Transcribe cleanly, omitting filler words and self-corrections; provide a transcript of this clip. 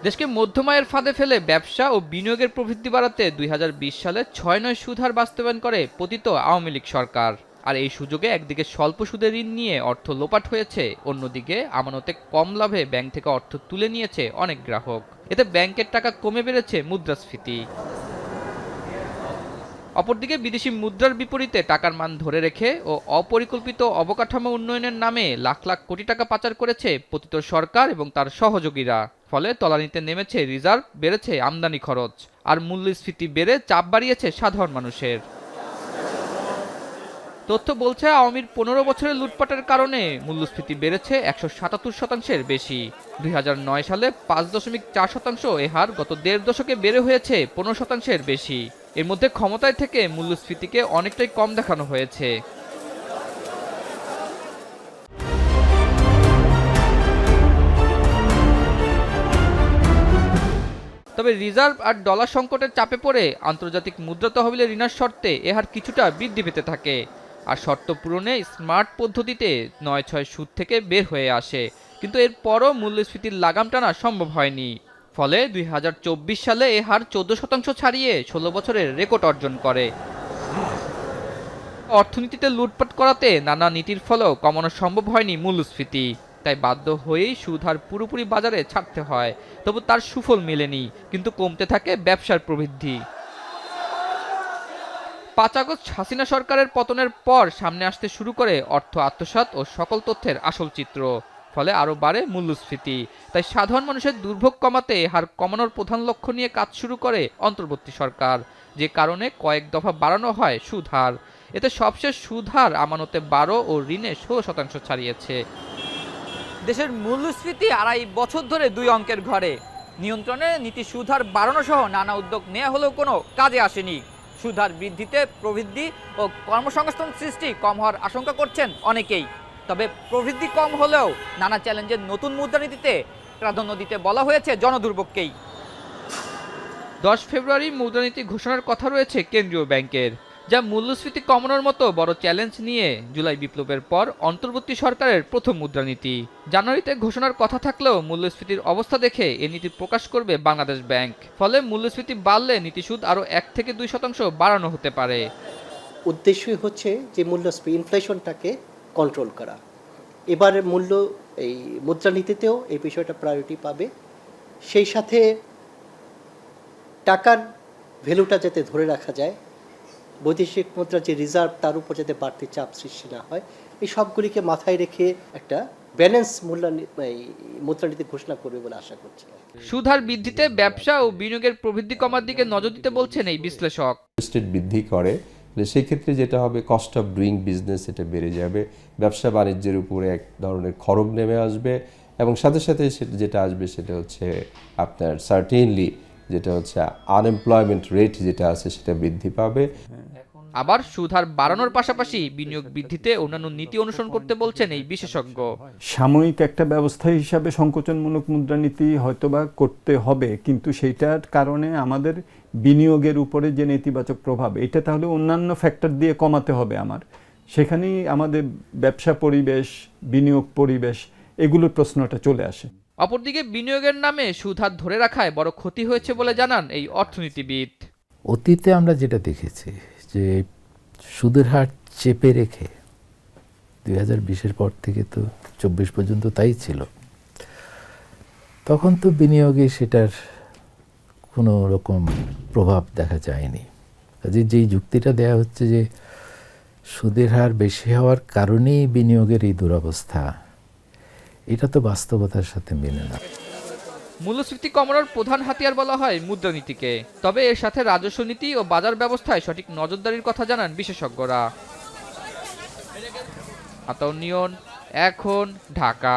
দেশকে মধ্যম আয়ের ফাঁদে ফেলে ব্যবসা ও বিনিয়োগের প্রবৃদ্ধি বাড়াতে ২০২০ সালে ৬-৯ সুদ হার বাস্তবায়ন করে পতিত আওয়ামী লীগ সরকার। আর এই সুযোগে একদিকে স্বল্প সুদে ঋণ নিয়ে অর্থ লোপাট হয়েছে, অন্যদিকে আমানতে কম লাভে ব্যাংক থেকে অর্থ তুলে নিয়েছে অনেক গ্রাহক। এতে ব্যাংকের টাকা কমে বেড়েছে মুদ্রাস্ফীতি। অপরদিকে বিদেশি মুদ্রার বিপরীতে টাকার মান ধরে রেখে ও অপরিকল্পিত অবকাঠামো উন্নয়নের নামে লাখ লাখ কোটি টাকা পাচার করেছে পতিত সরকার এবং তার সহযোগীরা। ফলে তলানিতে নেমেছে রিজার্ভ, বেড়েছে আমদানি খরচ, আর মূল্যস্ফীতি বেড়ে চাপ বাড়িয়েছে সাধারণ মানুষের। তথ্য বলছে আওয়ামীর ১৫ বছরের লুটপাটের কারণে মূল্যস্ফীতি বেড়েছে ১৭৭%-এর বেশি। ২০০৯ সালে ৫.৪%, এ হার গত দেড় দশকে বেড়ে হয়েছে ১৫%-এর বেশি। এর মধ্যে ক্ষমতায় থেকে মূল্যস্ফীতিকে অনেকটাই কম দেখানো হয়েছে। তবে রিজার্ভ আর ডলার সংকটের চাপে পড়ে আন্তর্জাতিক মুদ্রা তহবিলের ঋণের শর্তে এ হার কিছুটা বৃদ্ধি পেতে থাকে। আর শর্ত পূরণে স্মার্ট পদ্ধতিতে ৯/৬ সুদ থেকে বের হয়ে আসে, কিন্তু এরপরও মূল্যস্ফীতির লাগাম টানা সম্ভব হয়নি। ফলে ২০২৪ সালে এ হার ১৪% ছাড়িয়ে ১৬ বছরের রেকর্ড অর্জন করে। অর্থনীতিতে লুটপাট করাতে নানা নীতির ফলেও কমানো সম্ভব হয়নি মূল্যস্ফীতি। তাই বাধ্য হয়েই সুদ হার পুরোপুরি বাজারে ছাড়তে হয়। তবু তার সুফল মেলেনি, কিন্তু কমতে থাকে ব্যবসার প্রবৃদ্ধি। ৫ আগস্ট হাসিনা সরকারের পতনের পর সামনে আসতে শুরু করে অর্থ আত্মসাৎ ও সকল তথ্যের আসল চিত্র। ফলে আরও বাড়ে মূল্যস্ফীতি। তাই সাধারণ মানুষের দুর্ভোগ কমাতে হার কমানোর প্রধান লক্ষ্য নিয়ে কাজ শুরু করে অন্তর্বর্তী সরকার, যে কারণে কয়েক দফা বাড়ানো হয় সুদ হার। এতে সবশেষ সুদ হার আমানতে ১২ ও ঋণে ১৬% ছাড়িয়েছে। দেশের মূল্যস্ফীতি ২.৫ বছর ধরে ২ অঙ্কের ঘরে। নিয়ন্ত্রণে নীতি সুদহার বাড়ানো সহ নানা উদ্যোগ নেওয়া হলেও কোনো কাজে আসেনি। সুদহার বৃদ্ধিতে প্রবৃদ্ধি ও কর্মসংস্থান সৃষ্টি কম হওয়ার আশঙ্কা করছেন অনেকেই। তবে প্রবৃদ্ধি কম হলেও নানা চ্যালেঞ্জের নতুন মুদ্রানীতিতে প্রাধান্য দিতে বলা হয়েছে জনদুর্ভোগকেই। ১০ ফেব্রুয়ারি মুদ্রানীতি ঘোষণার কথা রয়েছে কেন্দ্রীয় ব্যাংকের, যা মূল্যস্ফীতি কমানোর মতো বড় চ্যালেঞ্জ নিয়ে জুলাই বিপ্লবের পর অন্তর্বর্তী সরকারের প্রথম মুদ্রানীতি। জানুয়ারিতে ঘোষণার কথা থাকলেও মূল্যস্ফীতির অবস্থা দেখে এ নীতি প্রকাশ করবে বাংলাদেশ ব্যাংক। ফলে মূল্যস্ফীতি বাড়লে নীতিসুদ আরও ১-২% বাড়ানো হতে পারে। উদ্দেশ্যই হচ্ছে যে মূল্যস্ফীতি ইনফ্লেশনটাকে কন্ট্রোল করা। এবারের এই মুদ্রানীতিতেও এই বিষয়টা প্রায়োরিটি পাবে। সেই সাথে টাকার ভ্যালুটা যাতে ধরে রাখা যায়, বৈদেশিক মুদ্রার যে রিজার্ভ তার উপর যাতে বাড়তি চাপ সৃষ্টি না হয়, এই সবগুলিকে মাথায় রেখে একটা ব্যালেন্স মুদ্রানীতি ঘোষণা করবে বলে আশা করছি। সুদ হার বৃদ্ধিতে ব্যবসা ও বিনিয়োগের প্রবৃদ্ধি কমার দিকে নজর দিতে বলছেন এই বিশ্লেষক। স্টেট বৃদ্ধি করে সেক্ষেত্রে যেটা হবে, কস্ট অফ ডুইং বিজনেস এটা বেড়ে যাবে, ব্যবসা বাণিজ্যের উপরে এক ধরনের খরচ নেমে আসবে, এবং সাথে সাথে যেটা আসবে সেটা হচ্ছে আপনার সার্টেনলি যেটা হচ্ছে আনএমপ্লয়মেন্ট রেট যেটা আছে সেটা বৃদ্ধি পাবে। আবার সুদ হার বাড়ানোর পাশাপাশি বিনিয়োগ বৃদ্ধিতে অন্যান্য নীতি অনুসরণ করতে বলছেন এই বিশেষজ্ঞ। সাময়িক একটা ব্যবস্থা হিসাবে সংকোচনমূলক মুদ্রানীতি হয়তোবা করতে হবে, কিন্তু সেইটার কারণে আমাদের বিনিয়োগের উপরে যে নেতিবাচক প্রভাব, এটা তাহলে অন্যান্য ফ্যাক্টর দিয়ে কমাতে হবে। সেখানেই আমাদের ব্যবসা পরিবেশ, বিনিয়োগ পরিবেশ, এগুলোর প্রশ্নটা চলে আসে। অপরদিকে বিনিয়োগের নামে সুদ হার ধরে রাখায় বড় ক্ষতি হয়েছে বলে জানান এই অর্থনীতিবিদ। অতীতে আমরা যেটা দেখেছি যে সুদের হার চেপে রেখে ২০২০-এর পর থেকে তো ২৪ পর্যন্ত তাই ছিল, তখন তো বিনিয়োগে সেটার কোনো রকম প্রভাব দেখা যায়নি। কাজে যেই যুক্তিটা দেয়া হচ্ছে যে সুদের হার বেশি হওয়ার কারণেই বিনিয়োগের এই দুরবস্থা, এটা তো বাস্তবতার সাথে মেলে না। মূল্যস্ফীতি কমানোর প্রধান হাতিয়ার বলা হয় মুদ্রানীতিকে। তবে এর সাথে রাজস্ব নীতি ও বাজার ব্যবস্থায় সঠিক নজরদারির কথা জানান বিশেষজ্ঞরা। আতাউর নিয়ন, এখন, ঢাকা।